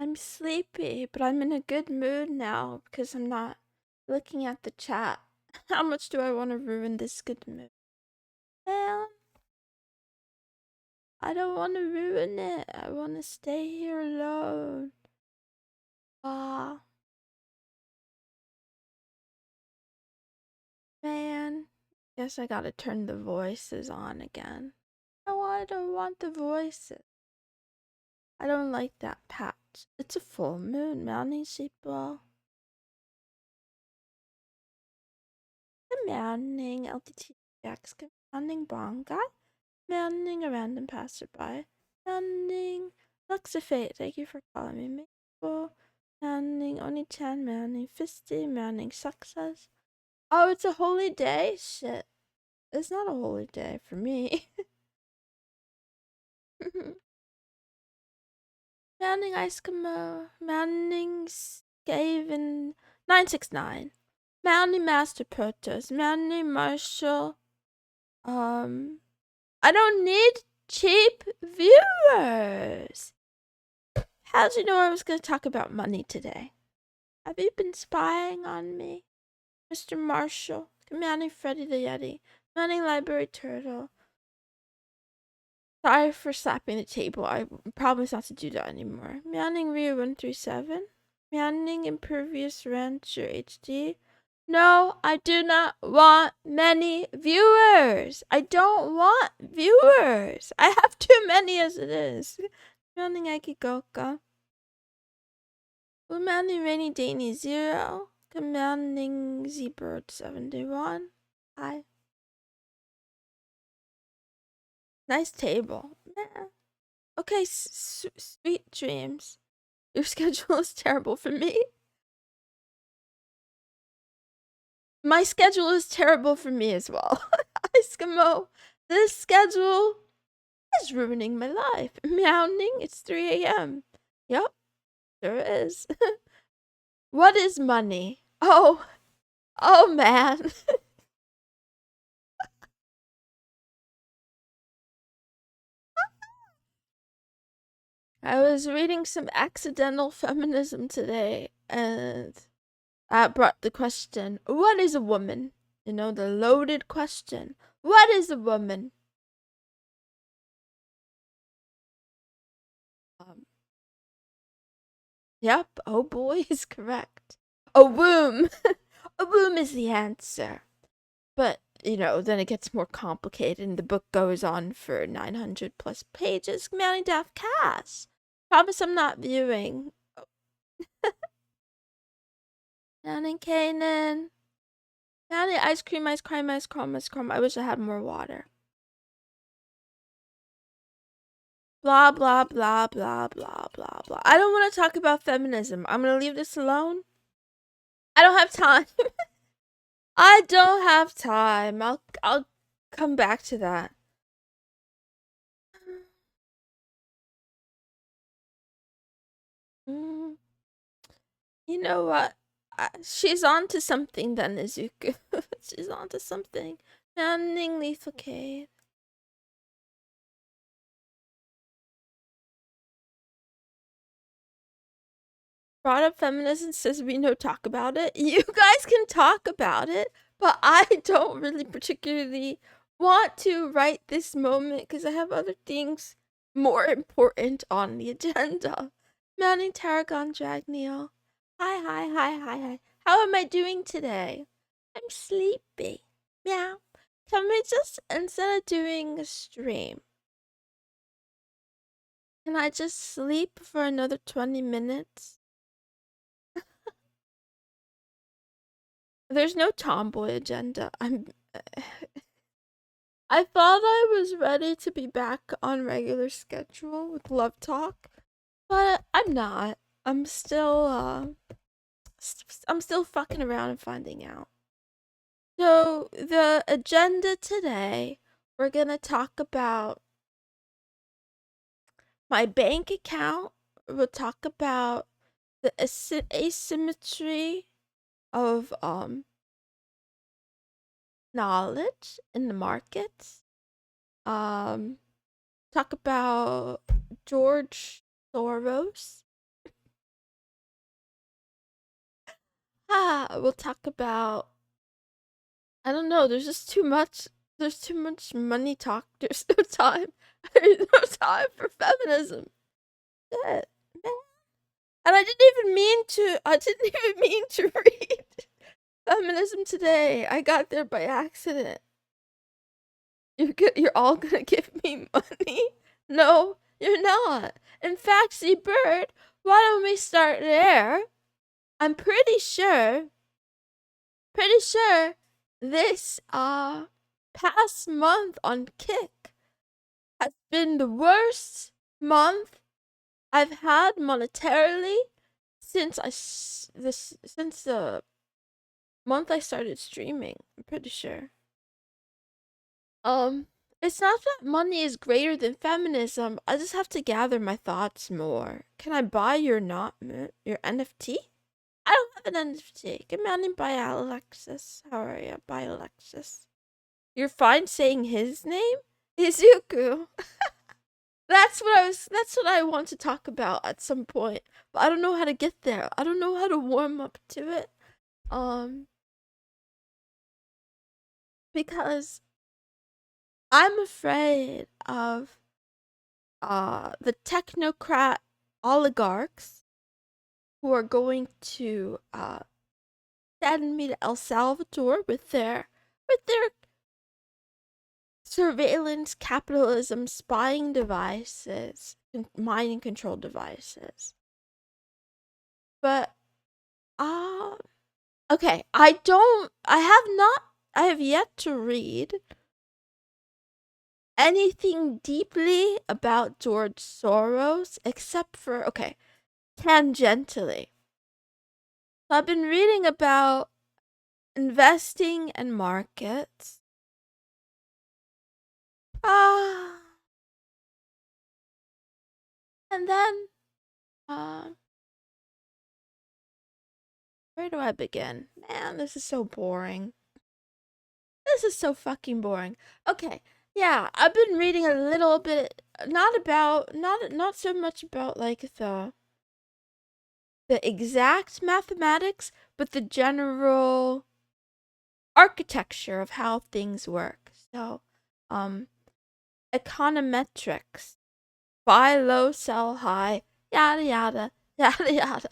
I'm sleepy, but I'm in a good mood now because I'm not looking at the chat. How much do I want to ruin this good mood? Man, I don't want to ruin it. I want to stay here alone. Ah, man. Guess I gotta turn the voices on again. No, I don't want the voices. I don't like that patch. It's a full moon, mounting sheepball. Commanding LTT Jax, commanding Bonga, commanding a random passerby, commanding Luxafate, thank you for calling me Maple, commanding Oni-chan, commanding Fisty, commanding Success. Oh, it's a holy day? Shit. It's not a holy day for me. Manning Eskimo, Manning Skaven 969, Manning Master Protoss, Manning Marshall. I don't need cheap viewers. How'd you know I was gonna talk about money today? Have you been spying on me? Mr. Marshall, commanding Freddy the Yeti, commanding Library Turtle. Sorry for slapping the table. I promise not to do that anymore. Manning Rio 137. Manning Impervious Rancher HD. No, I do not want many viewers. I don't want viewers. I have too many as it is. Manning Akigoka. Commanding Rainy Danny 0. Commanding Z-Bird 71. Hi. Nice table. Yeah. Okay, sweet dreams. Your schedule is terrible for me. My schedule is terrible for me as well. Eskimo, this schedule is ruining my life. Meowing, it's 3 a.m. Yep, sure is. What is money? Oh man. I was reading some accidental feminism today, and that brought the question, what is a woman? You know, the loaded question. What is a woman? Yep, oh boy is correct. A womb. A womb is the answer. But, you know, then it gets more complicated and the book goes on for 900 plus pages. Commanding Daft Cass. Promise I'm not viewing. Commanding Kanan. Commanding Ice Cream, Ice Cream, Ice Cream, Ice Cream. I wish I had more water. Blah, blah, blah, blah, blah, blah, blah. I don't want to talk about feminism. I'm going to leave this alone. I don't have time. I don't have time. I'll come back to that. You know what? She's on to something then, Izuku. She's on to something. Manning Lethal Cave. Brought up feminism, says we no talk about it. You guys can talk about it, but I don't really particularly want to right this moment because I have other things more important on the agenda. Manning Tarragon Dragneel. Hi. How am I doing today? I'm sleepy. Meow. Can we just, instead of doing a stream, can I just sleep for another 20 minutes? There's no tomboy agenda. I thought I was ready to be back on regular schedule with Love Talk, but I'm not. I'm still fucking around and finding out. So, the agenda today, we're gonna talk about my bank account. We'll talk about the asymmetry of knowledge in the markets. Talk about George Soros. We'll talk about, I don't know, there's too much money talk. There's no time. There's no time for feminism. Shit, man. And I didn't even mean to read feminism today. I got there by accident. You're all gonna give me money? No, you're not. In fact, see, Bird, why don't we start there? I'm pretty sure this past month on Kick has been the worst month I've had monetarily since since the month I started streaming. I'm pretty sure. Um, it's not that money is greater than feminism. I just have to gather my thoughts more. Can I buy your your NFT? I don't have an NFT. Can I buy Alexis? How are you? Buy Alexis. You're fine saying his name? Izuku. That's what I want to talk about at some point. But I don't know how to get there. I don't know how to warm up to it. Because I'm afraid of the technocrat oligarchs who are going to send me to El Salvador with their surveillance capitalism spying devices, mind and control devices. But okay, I have yet to read anything deeply about George Soros except for, okay, tangentially. So I've been reading about investing and markets. And then where do I begin? Man, this is so boring. This is so fucking boring. Okay, yeah, I've been reading a little bit, not so much about like the exact mathematics, but the general architecture of how things work. So, econometrics, buy low, sell high, yada yada, yada yada.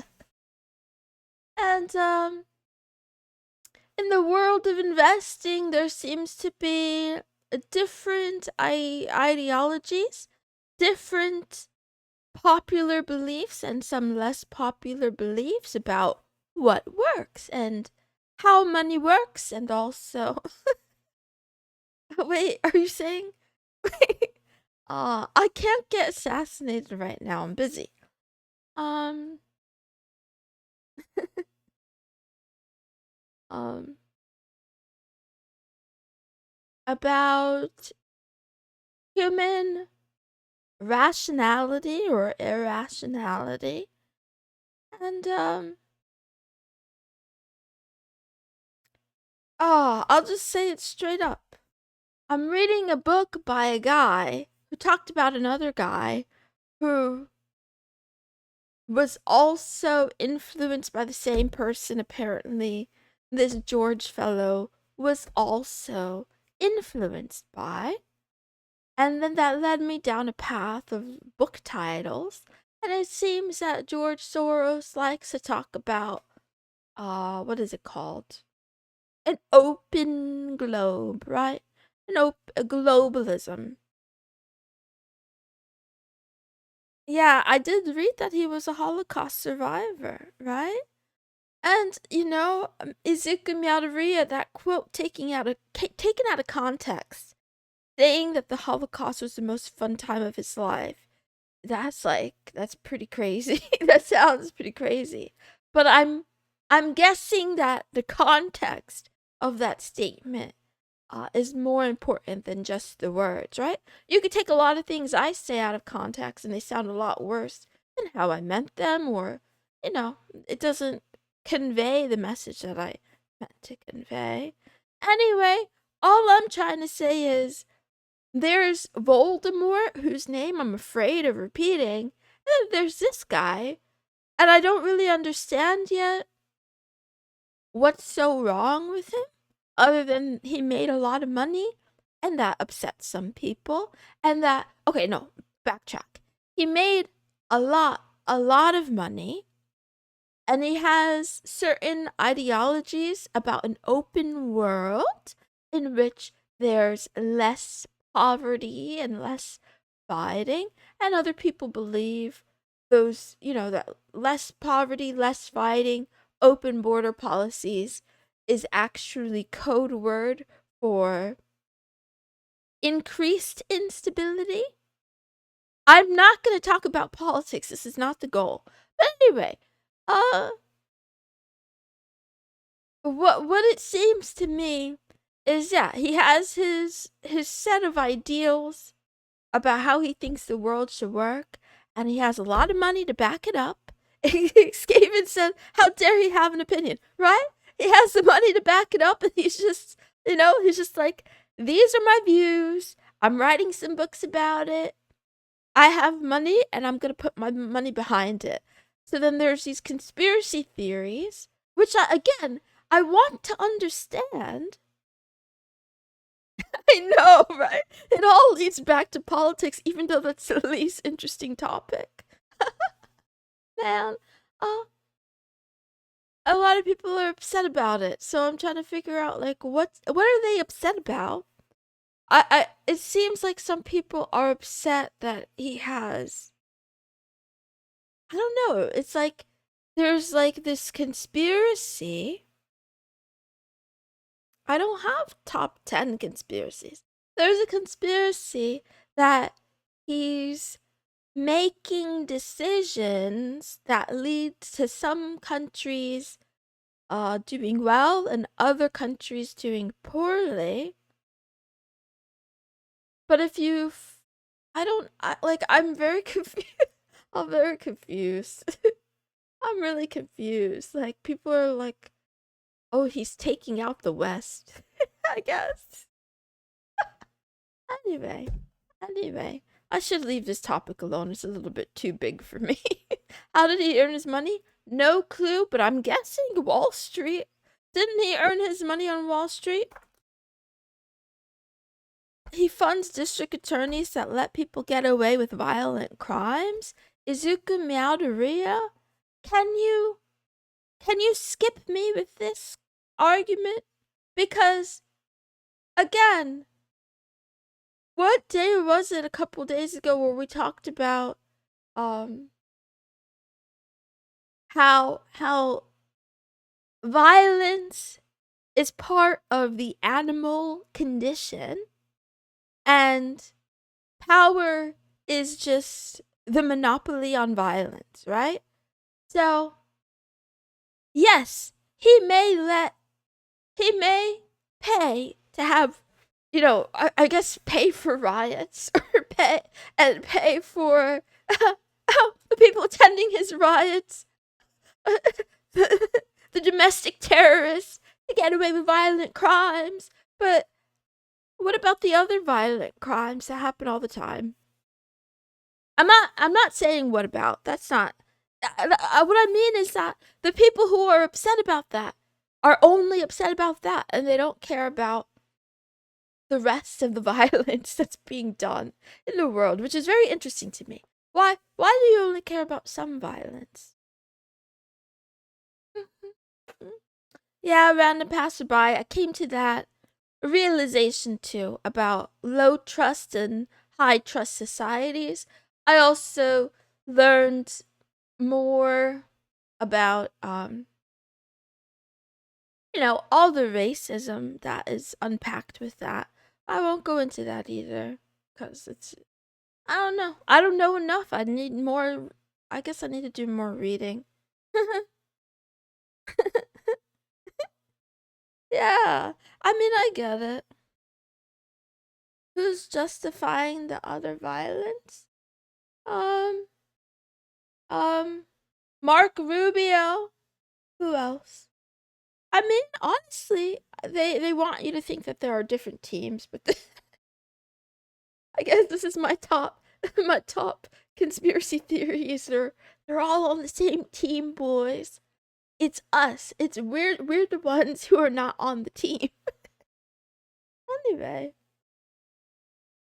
And in the world of investing, there seems to be different ideologies, different popular beliefs, and some less popular beliefs about what works and how money works, and also. Wait, are you saying? I can't get assassinated right now. I'm busy. Um, um, about human rationality or irrationality. And I'll just say it straight up. I'm reading a book by a guy who talked about another guy who was also influenced by the same person. Apparently, this George fellow was also influenced by. And then that led me down a path of book titles. And it seems that George Soros likes to talk about, what is it called? An open globe, right? A globalism. Yeah, I did read that he was a Holocaust survivor, right? And Izuku Miyadoriya, that quote taken out of context, saying that the Holocaust was the most fun time of his life. That's pretty crazy. That sounds pretty crazy. But I'm guessing that the context of that statement is more important than just the words, right? You could take a lot of things I say out of context and they sound a lot worse than how I meant them, or, it doesn't convey the message that I meant to convey. Anyway, all I'm trying to say is there's Voldemort, whose name I'm afraid of repeating, and then there's this guy, and I don't really understand yet what's so wrong with him other than he made a lot of money and that upset some people and that okay, no, backtrack. He made a lot of money and he has certain ideologies about an open world in which there's less poverty and less fighting, and other people believe those, that less poverty, less fighting, open border policies is actually code word for increased instability. I'm not going to talk about politics. This is not the goal. But anyway, uh what it seems to me is, yeah, he has his set of ideals about how he thinks the world should work, and he has a lot of money to back it up. Skaven said, "How dare he have an opinion?" Right? He has the money to back it up, and he's just like, "These are my views. I'm writing some books about it. I have money, and I'm gonna put my money behind it." So then there's these conspiracy theories, which again I want to understand. I know, right? It all leads back to politics, even though that's the least interesting topic. Man, uh, a lot of people are upset about it, so I'm trying to figure out like what are they upset about? It seems like some people are upset that he has. I don't know. It's like there's like this conspiracy. I don't have top 10 conspiracies. There's a conspiracy that he's making decisions that lead to some countries doing well and other countries doing poorly. But if you I don't like I'm very confused. I'm very confused. I'm really confused. Like people are like, "Oh, he's taking out the West." I guess. Anyway, anyway, I should leave this topic alone. It's a little bit too big for me. How did he earn his money? No clue, but I'm guessing Wall Street. Didn't he earn his money on Wall Street? He funds district attorneys that let people get away with violent crimes. Izuku Meowderia? Can you skip me with this argument? Because again, what day was it a couple days ago where we talked about how violence is part of the animal condition and power is just the monopoly on violence, right? So, yes, he may pay to have, I guess pay for riots or pay for the people attending his riots, the domestic terrorists to get away with violent crimes. But what about the other violent crimes that happen all the time? I'm not saying what about. That's not what I mean is that the people who are upset about that are only upset about that and they don't care about the rest of the violence that's being done in the world, which is very interesting to me. Why do you only care about some violence? Yeah, random passerby. I came to that realization too about low trust and high trust societies. I also learned more about all the racism that is unpacked with that. I won't go into that either cuz I don't know. I don't know enough. I need more. I guess I need to do more reading. Yeah. I mean, I get it. Who's justifying the other violence? Um, um, Mark Rubio. Who else? I mean, honestly, they want you to think that there are different teams, but I guess this is my top my top conspiracy theories. They're all on the same team, boys. It's us. It's we're the ones who are not on the team. Anyway,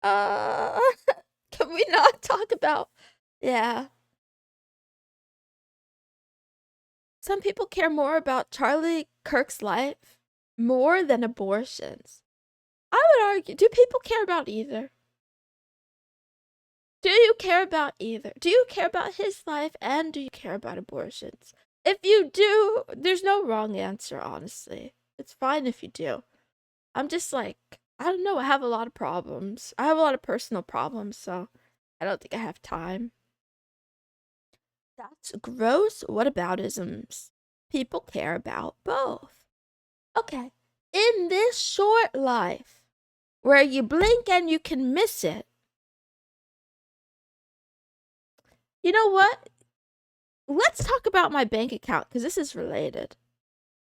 uh, can we not talk about? Yeah, some people care more about Charlie Kirk's life more than abortions. I would argue. Do people care about either? Do you care about either? Do you care about his life and do you care about abortions? If you do, there's no wrong answer, honestly. It's fine if you do. I'm just like, I don't know, I have a lot of problems. I have a lot of personal problems, so I don't think I have time. That's gross whataboutisms. People care about both. Okay, in this short life, where you blink and you can miss it, you know what? Let's talk about my bank account because this is related.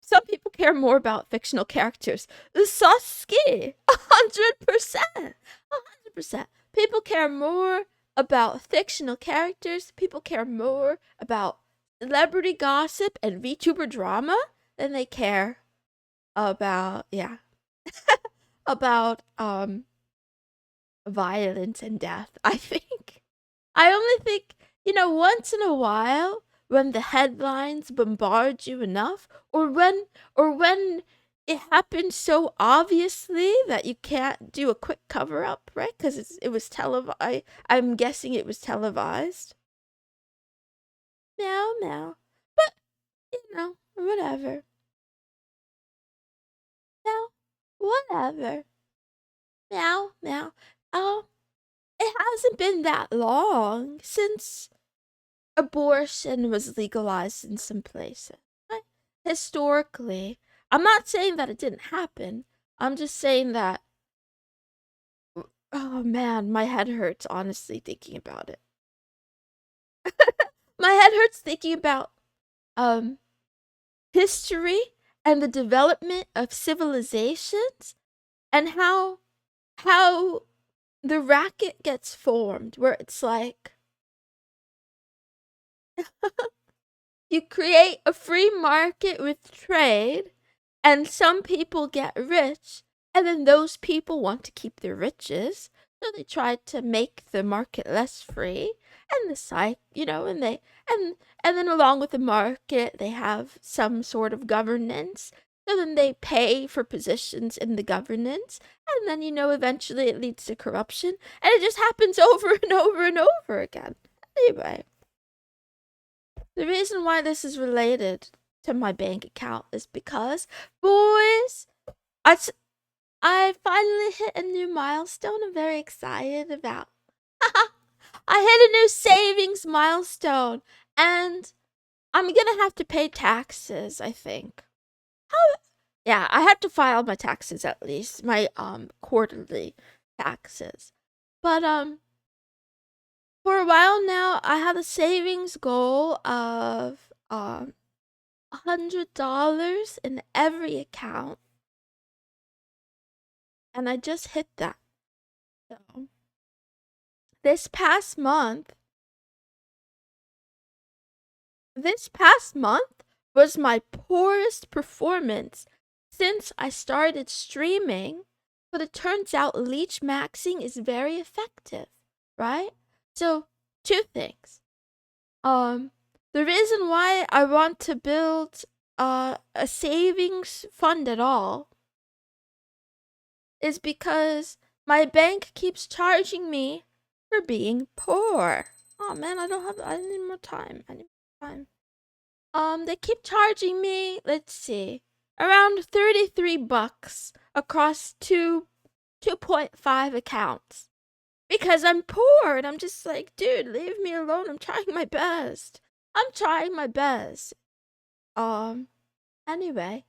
Some people care more about fictional characters. Sasuke, 100%. 100%. People care more about fictional characters. People care more about celebrity gossip and VTuber drama than they care about, yeah, about violence and death, I think. I only think, once in a while when the headlines bombard you enough or when it happens so obviously that you can't do a quick cover up, right? Cuz it was televised. I'm guessing it was televised. Meow meow. But, whatever. Meow. Whatever. Meow meow. Oh, it hasn't been that long since abortion was legalized in some places. Right? Historically, I'm not saying that it didn't happen. I'm just saying that, oh man, my head hurts honestly thinking about it. My head hurts thinking about um history and the development of civilizations and how the racket gets formed where it's like you create a free market with trade, and some people get rich, and then those people want to keep their riches, so they try to make the market less free, and the and then along with the market, they have some sort of governance. So then they pay for positions in the governance, and then eventually it leads to corruption, and it just happens over and over and over again. Anyway. The reason why this is related to my bank account is because, boys, I, I finally hit a new milestone I'm very excited about. I hit a new savings milestone, and I'm gonna have to pay taxes, I think. How? Yeah, I have to file my taxes at least, my quarterly taxes. But for a while now, I had a savings goal of $100 in every account, and I just hit that. So this past month, was my poorest performance since I started streaming, but it turns out leech maxing is very effective, right? So, two things. The reason why I want to build a savings fund at all is because my bank keeps charging me for being poor. Oh man, I need more time. I need more time. They keep charging me, let's see, around 33 bucks across 2.5 accounts. Because I'm poor and I'm just like, dude, leave me alone. I'm trying my best. I'm trying my best. Anyway,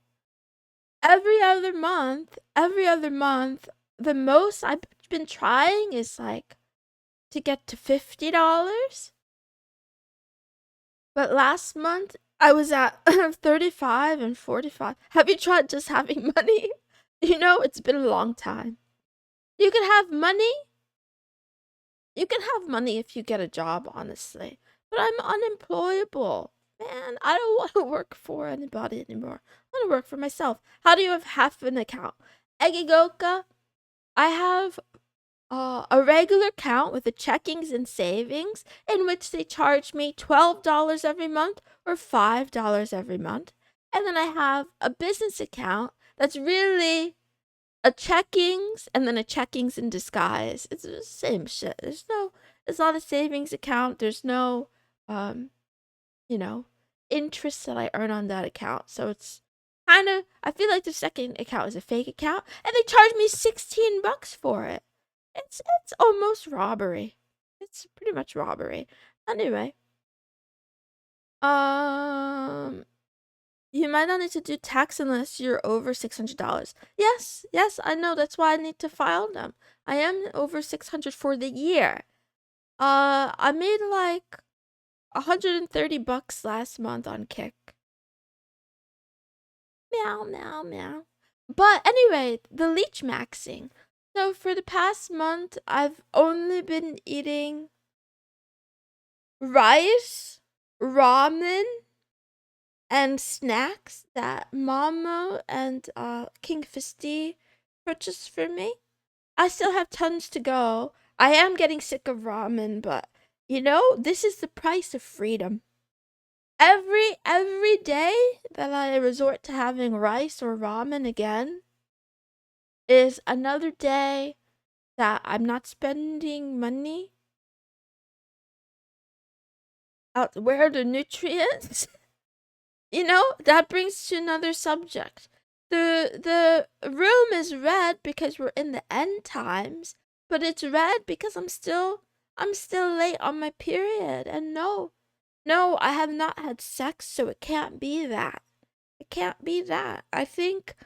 every other month, the most I've been trying is like to get to $50. But last month I was at 35 and 45. Have you tried just having money? It's been a long time. You can have money. You can have money if you get a job, honestly. But I'm unemployable. man, I don't want to work for anybody anymore. I want to work for myself. How do you have half an account? Egigoka, I have a regular account with the checkings and savings in which they charge me $12 every month or $5 every month. And then I have a business account that's really a checkings and then a checkings in disguise. It's the same shit. It's not a savings account. There's no, um, you know, interest that I earn on that account. So it's kind of, I feel like the second account is a fake account and they charge me $16 for it. It's almost robbery. It's pretty much robbery. Anyway, um, you might not need to do tax unless you're over $600. Yes, I know. That's why I need to file them. I am over 600 for the year. I made like $130 last month on Kick. Meow, meow, meow. But anyway, the leech maxing. So for the past month, I've only been eating rice, ramen, and snacks that Mama and King Fisty purchased for me. I still have tons to go. I am getting sick of ramen, but you know, this is the price of freedom. Every day that I resort to having rice or ramen again is another day that I'm not spending money out where the nutrients. You know, that brings to another subject. The room is red because we're in the end times, but it's red because I'm still late on my period. And no, I have not had sex, so it can't be that. It can't be that. I think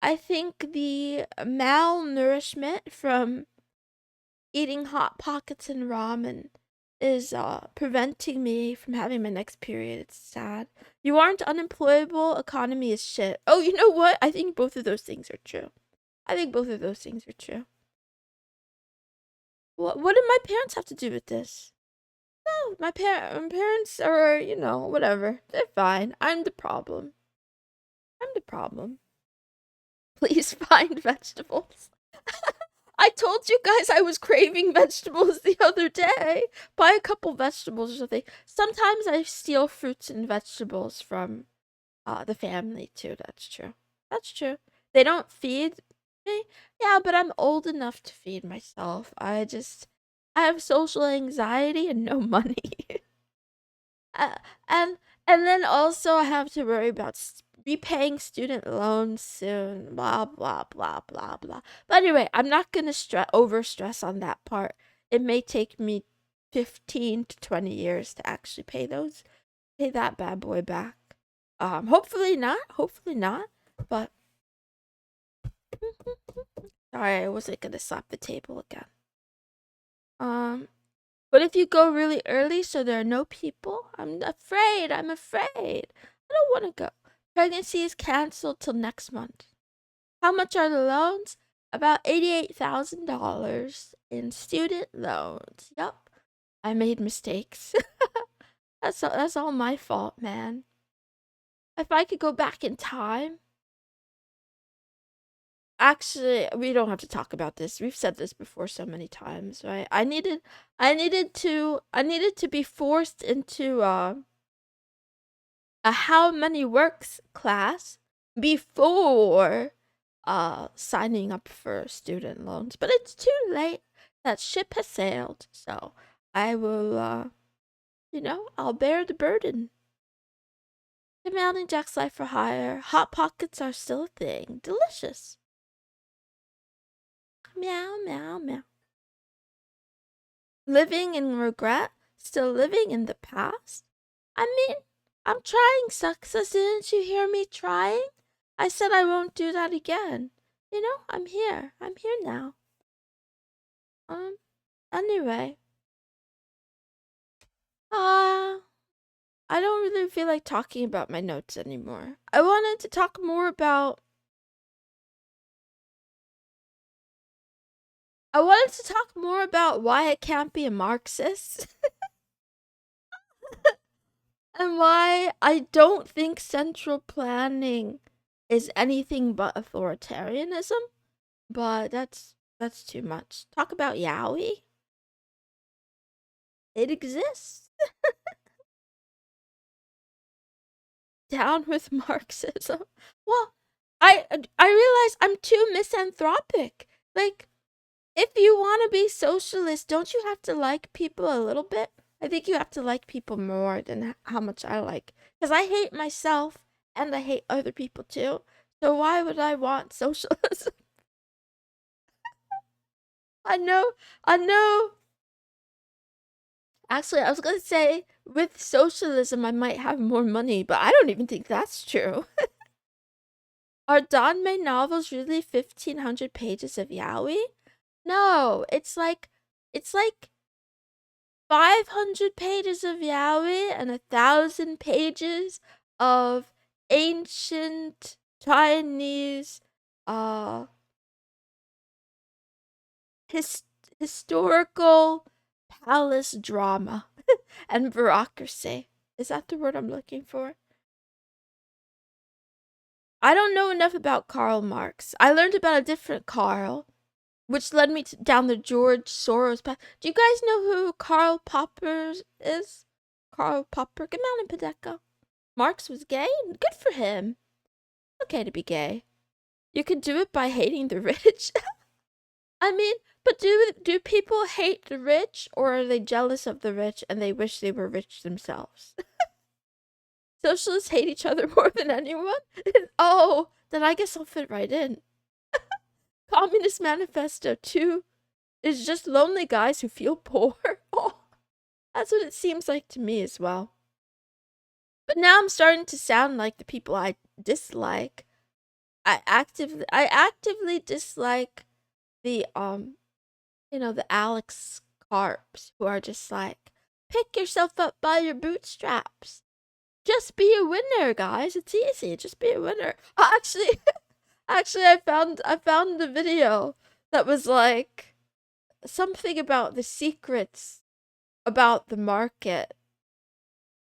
the malnourishment from eating hot pockets and ramen is preventing me from having my next period. It's sad. You aren't unemployable. Economy is shit. Oh, you know what? I think both of those things are true. I think both of those things are true. What did my parents have to do with this? No, my parents are, you know, whatever. They're fine. I'm the problem. I'm the problem. Please find vegetables. I told you guys I was craving vegetables the other day. Buy a couple vegetables or something. Sometimes I steal fruits and vegetables from the family too. That's true. That's true. They don't feed me. Yeah, but I'm old enough to feed myself. I have social anxiety and no money. Uh, and and then also I have to worry about repaying student loans soon. Blah blah blah blah blah. But anyway, I'm not gonna over stress on that part. It may take me 15 to 20 years to actually pay that bad boy back. Hopefully not. Hopefully not. But sorry, I wasn't gonna slap the table again. But if you go really early so there are no people, I'm afraid. I don't want to go. Pregnancy is canceled till next month. How much are the loans? About $88,000 in student loans. Yup. I made mistakes. That's all my fault, man. If I could go back in time. Actually, we don't have to talk about this. We've said this before so many times, right? I needed to be forced into a how many works class before signing up for student loans. But it's too late. That ship has sailed. So I will I'll bear the burden. Demanding Jack's life for hire. Hot pockets are still a thing. Delicious. Meow, meow, meow. Living in regret? Still living in the past? I mean, I'm trying, Success. Didn't you hear me trying? I said I won't do that again. You know, I'm here. I'm here now. Anyway. I don't really feel like talking about my notes anymore. I wanted to talk more about why I can't be a Marxist. and why I don't think central planning is anything but authoritarianism, but that's too much. Talk about yaoi. It exists. Down with Marxism. Well, I realize I'm too misanthropic. Like, if you want to be socialist, don't you have to like people a little bit? I think you have to like people more than how much I like. Because I hate myself and I hate other people too. So why would I want socialism? I know, I know. Actually, I was going to say with socialism, I might have more money, but I don't even think that's true. Are Danmei novels really 1,500 pages of yaoi? No, it's like 500 pages of yaoi and 1,000 pages of ancient Chinese uh his historical palace drama and bureaucracy. Is that the word I'm looking for? I don't know enough about Karl Marx. I learned about a different Karl, which led me down the George Soros path. Do you guys know who Karl Popper is? Karl Popper, good morning, Padeka. Marx was gay? Good for him. Okay to be gay. You could do it by hating the rich. I mean, but do people hate the rich, or are they jealous of the rich and they wish they were rich themselves? Socialists hate each other more than anyone? Oh, then I guess I'll fit right in. Communist Manifesto 2 is just lonely guys who feel poor. Oh, that's what it seems like to me as well. But now I'm starting to sound like the people I dislike. I actively dislike the the Alex Carps who are just like, pick yourself up by your bootstraps. Just be a winner, guys. It's easy. Just be a winner. Actually, actually, I found the video that was like something about the secrets about the market.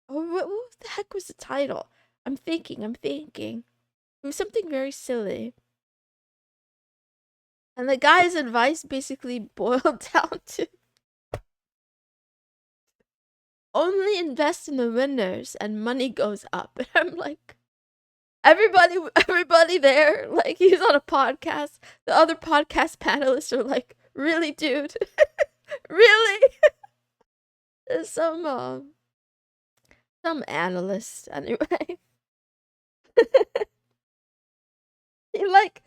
Oh, what the heck was the title? I'm thinking. It was something very silly. And the guy's advice basically boiled down to only invest in the winners and money goes up. And I'm like, everybody there, like he's on a podcast. The other podcast panelists are like, really, dude? Really? There's some analyst anyway. He like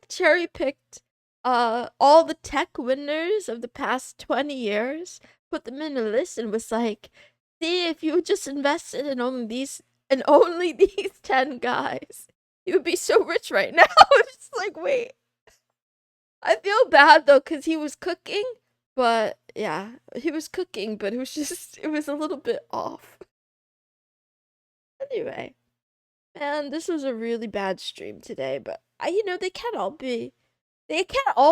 cherry picked all the tech winners of the past 20 years, put them in a list and was like, see, if you just invested in only these 10 guys, you would be so rich right now. It's like, wait. I feel bad though, cause he was cooking, but yeah, he was cooking, but it was a little bit off. Anyway, man, this was a really bad stream today, but they can't all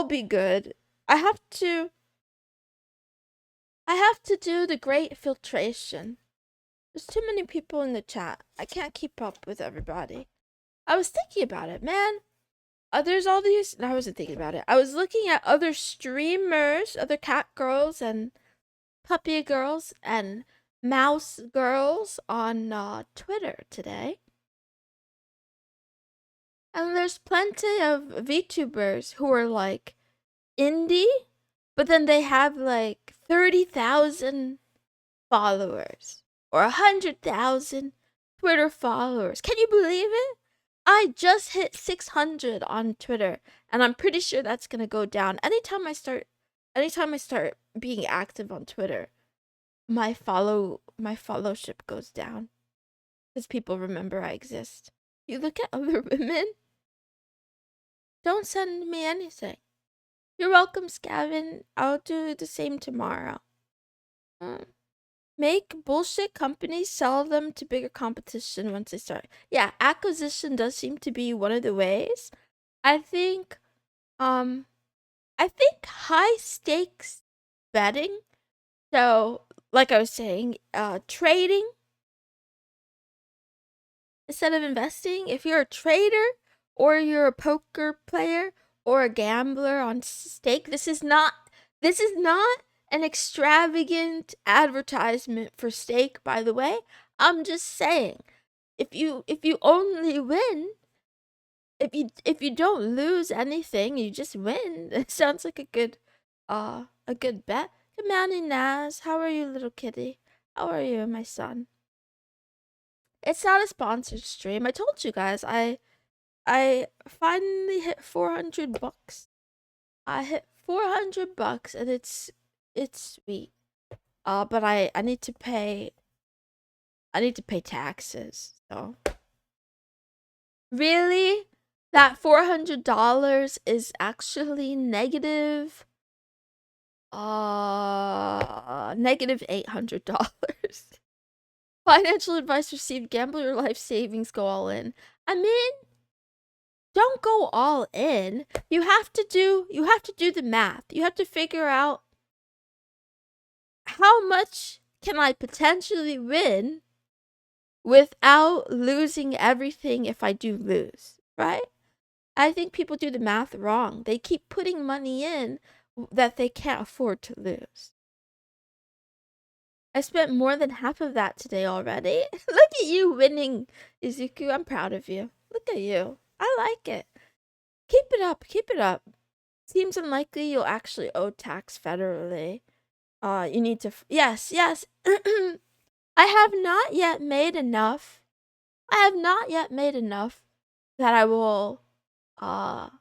be good. I have to I have to do the great filtration. There's too many people in the chat. I can't keep up with everybody. I was thinking about it, man. There's all these. No, I wasn't thinking about it. I was looking at other streamers, other cat girls and puppy girls and mouse girls on Twitter today. And there's plenty of VTubers who are like indie, but then they have like 30,000 followers or 100,000 Twitter followers. Can you believe it? I just hit 600 on Twitter, and I'm pretty sure that's gonna go down anytime I start being active on Twitter. My followship goes down because people remember I exist. You look at other women. Don't send me anything. You're welcome, Scavin. I'll do the same tomorrow. Make bullshit companies sell them to bigger competition once they start. Yeah, acquisition does seem to be one of the ways. I think high stakes betting. So, like I was saying, trading instead of investing. If you're a trader or you're a poker player or a gambler on stake, this is not an extravagant advertisement for stake, by the way. I'm just saying, if you only win, if you don't lose anything, you just win. It sounds like a good bet. Good morning, Naz. How are you, little kitty? How are you, my son? It's not a sponsored stream. I told you guys I finally hit 400 bucks. I hit 400 bucks and it's sweet. But I need to pay taxes. So really, that $400 is actually negative negative $800. Financial advice received. Gamble your life savings. Go all in. I mean, don't go all in. You have to do the math. You have to figure out how much can I potentially win without losing everything if I do lose, right? I think people do the math wrong. They keep putting money in that they can't afford to lose. I spent more than half of that today already. Look at you winning, Izuku. I'm proud of you. Look at you. I like it. Keep it up. Keep it up. Seems unlikely you'll actually owe tax federally. You need to. Yes, yes. I have not yet made enough. I have not yet made enough that I will. What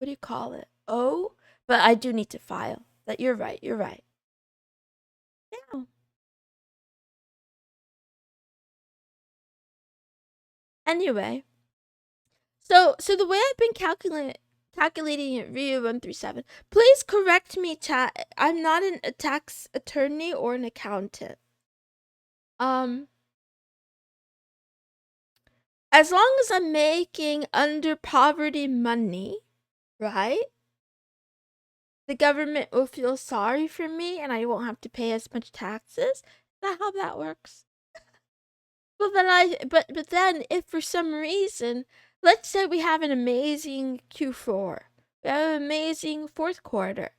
do you call it? Oh, but I do need to file. That you're right. You're right. Yeah. Anyway, so the way I've been calculating it, Ryu 137. Please correct me, chat. I'm not a tax attorney or an accountant. As long as I'm making under poverty money, right? The government will feel sorry for me and I won't have to pay as much taxes. Is that how that works? Well, then but then if for some reason, let's say we have an amazing Q4, we have an amazing fourth quarter,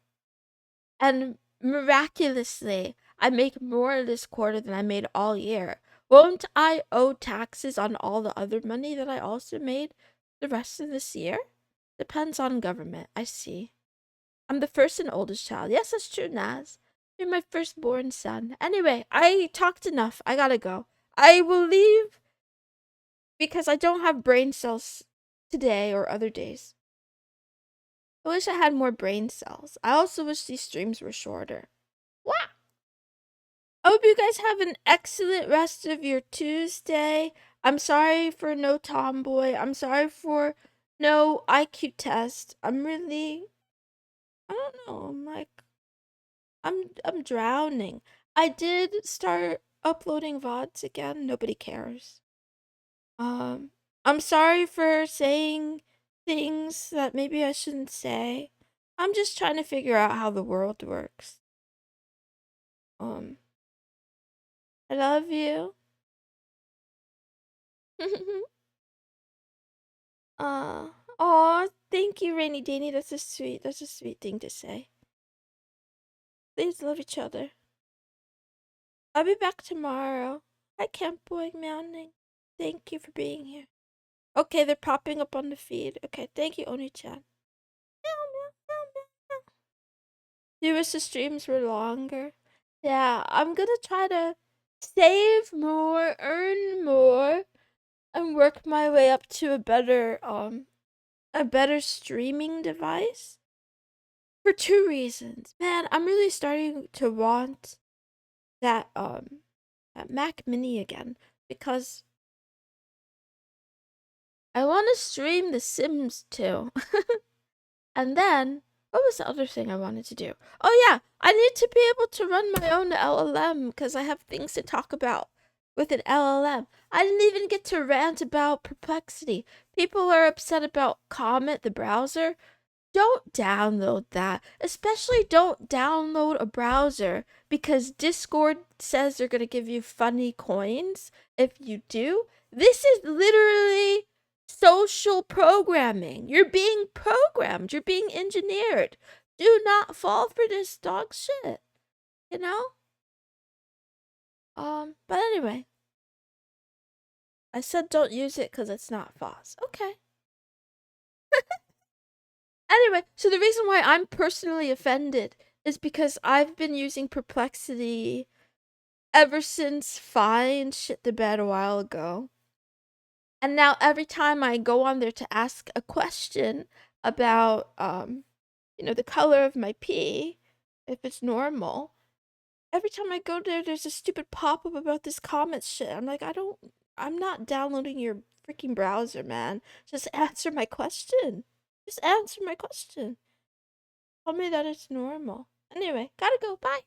and miraculously I make more this quarter than I made all year, won't I owe taxes on all the other money that I also made the rest of this year? Depends on government. I see. I'm the first and oldest child. Yes, that's true, Naz. You're my firstborn son. Anyway, I talked enough. I gotta go. I will leave because I don't have brain cells today or other days. I wish I had more brain cells. I also wish these streams were shorter. Wow. I hope you guys have an excellent rest of your Tuesday. I'm sorry for no tomboy. I'm sorry for no IQ test. I'm really, I don't know. I'm like, I'm drowning. I did start uploading VODs again. Nobody cares. I'm sorry for saying things that maybe I shouldn't say. I'm just trying to figure out how the world works. I love you. Aw, thank you, Rainy Danny. That's a sweet thing to say. Please love each other. I'll be back tomorrow. Hi, Camp Boy Mounting. Thank you for being here. Okay, they're popping up on the feed. Okay, thank you, Oni-chan. Do you wish the streams were longer? Yeah, I'm gonna try to save more, earn more, and work my way up to a better streaming device. For 2 reasons. Man, I'm really starting to want that Mac Mini again because I want to stream The Sims 2. And then, what was the other thing I wanted to do? Oh yeah, I need to be able to run my own LLM because I have things to talk about with an LLM. I didn't even get to rant about Perplexity. People are upset about Comet, the browser. Don't download that. Especially don't download a browser because Discord says they're going to give you funny coins if you do. This is literally social programming. You're being programmed. You're being engineered. Do not fall for this dog shit. You know? But anyway. I said don't use it because it's not FOSS. Okay. Anyway, so the reason why I'm personally offended is because I've been using Perplexity ever since Fine shit the bed a while ago. And now every time I go on there to ask a question about the color of my pee, if it's normal, every time I go there there's a stupid pop-up about this comment shit. I'm like, I'm not downloading your freaking browser, man. Just answer my question. Just answer my question. Tell me that it's normal. Anyway, gotta go. Bye.